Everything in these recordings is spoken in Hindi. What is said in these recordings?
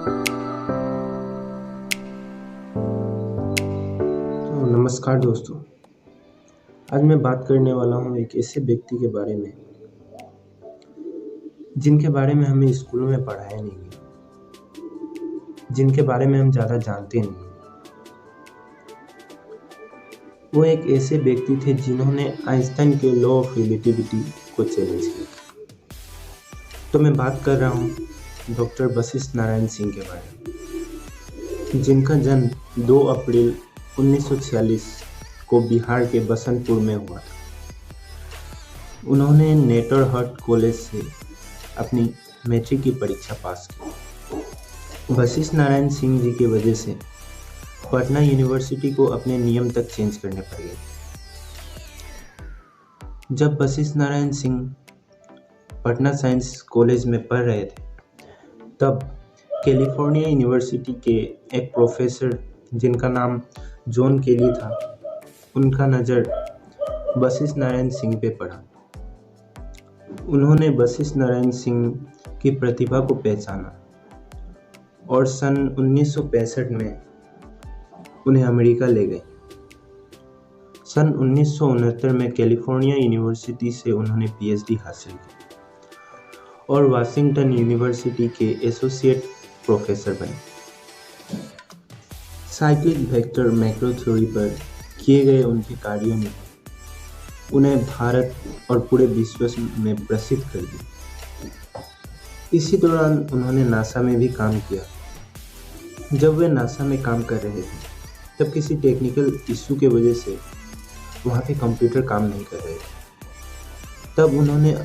तो नमस्कार दोस्तों। आज मैं बात करने वाला हूँ एक ऐसे व्यक्ति के बारे में जिनके बारे में हमें स्कूलों में पढ़ाया नहीं गया, जिनके बारे में हम ज़्यादा जानते नहीं। वो एक ऐसे व्यक्ति थे जिन्होंने आइंस्टाइन के लॉ ऑफ रिलेटिविटी को चैलेंज किया। तो मैं बात कर रहा हूँ डॉक्टर वशिष्ठ नारायण सिंह के बारे में, जिनका जन्म 2 अप्रैल 1946 को बिहार के बसंतपुर में हुआ था। उन्होंने नेटरहट कॉलेज से अपनी मैट्रिक की परीक्षा पास की। वशिष्ठ नारायण सिंह जी की वजह से पटना यूनिवर्सिटी को अपने नियम तक चेंज करने पड़ गए। जब वशिष्ठ नारायण सिंह पटना साइंस कॉलेज में पढ़ रहे थे, तब कैलिफोर्निया यूनिवर्सिटी के एक प्रोफेसर जिनका नाम जॉन केली था, उनका नज़र वशिष्ठ नारायण सिंह पे पड़ा। उन्होंने वशिष्ठ नारायण सिंह की प्रतिभा को पहचाना और सन 1965 में उन्हें अमेरिका ले गए। सन 1969 में कैलिफोर्निया यूनिवर्सिटी से उन्होंने पीएचडी हासिल की और वाशिंगटन यूनिवर्सिटी के एसोसिएट प्रोफेसर बने। साइक्लिक वेक्टर मैक्रो थ्योरी पर किए गए उनके कार्यों ने उन्हें भारत और पूरे विश्व में प्रसिद्ध कर दिया। इसी दौरान उन्होंने नासा में भी काम किया। जब वे नासा में काम कर रहे थे, तब किसी टेक्निकल इश्यू के वजह से वहाँ पे कंप्यूटर काम नहीं कर रहे थे। तब उन्होंने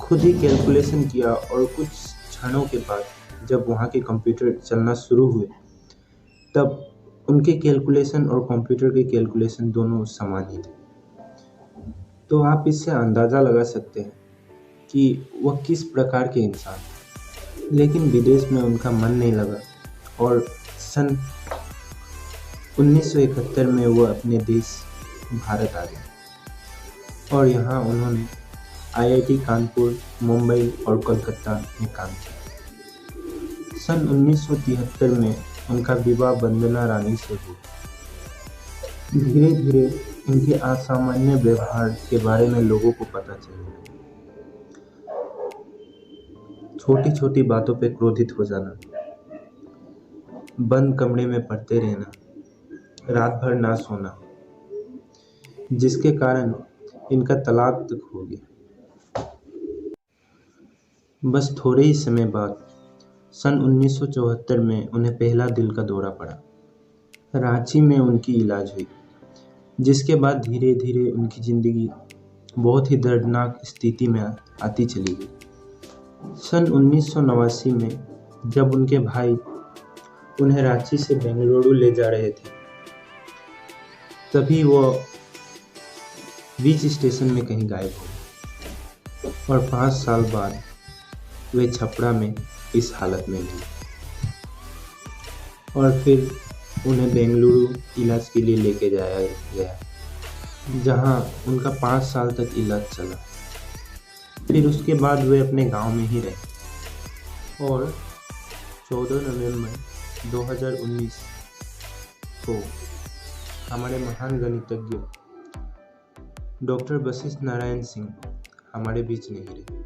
खुद ही कैलकुलेशन किया और कुछ क्षणों के बाद जब वहाँ के कंप्यूटर चलना शुरू हुए, तब उनके कैलकुलेशन और कंप्यूटर के कैलकुलेशन दोनों समान ही थे। तो आप इससे अंदाज़ा लगा सकते हैं कि वह किस प्रकार के इंसान थे। लेकिन विदेश में उनका मन नहीं लगा और सन 1971 में वह अपने देश भारत आ गए और यहाँ उन्होंने आईआईटी कानपुर, मुंबई और कोलकाता में काम किया। सन 1973 में उनका विवाह वंदना रानी से हुआ। धीरे धीरे इनके असामान्य व्यवहार के बारे में लोगों को पता चला। छोटी छोटी बातों पे क्रोधित हो जाना, बंद कमरे में पढ़ते रहना, रात भर ना सोना, जिसके कारण इनका तलाक तक हो गया। बस थोड़े ही समय बाद सन 1974 में उन्हें पहला दिल का दौरा पड़ा। रांची में उनकी इलाज हुई, जिसके बाद धीरे धीरे उनकी ज़िंदगी बहुत ही दर्दनाक स्थिति में आती चली गई। सन 1989 में जब उनके भाई उन्हें रांची से बेंगलुरु ले जा रहे थे, तभी वो बीच स्टेशन में कहीं गायब हो गए और 5 साल बाद वे छपरा में इस हालत में मिले और फिर उन्हें बेंगलुरु इलाज के लिए लेके जाया गया, जहां उनका 5 साल तक इलाज चला। फिर उसके बाद वे अपने गांव में ही रहे और 14 नवंबर 2019 को हमारे महान गणितज्ञ डॉक्टर वशिष्ठ नारायण सिंह हमारे बीच नहीं रहे।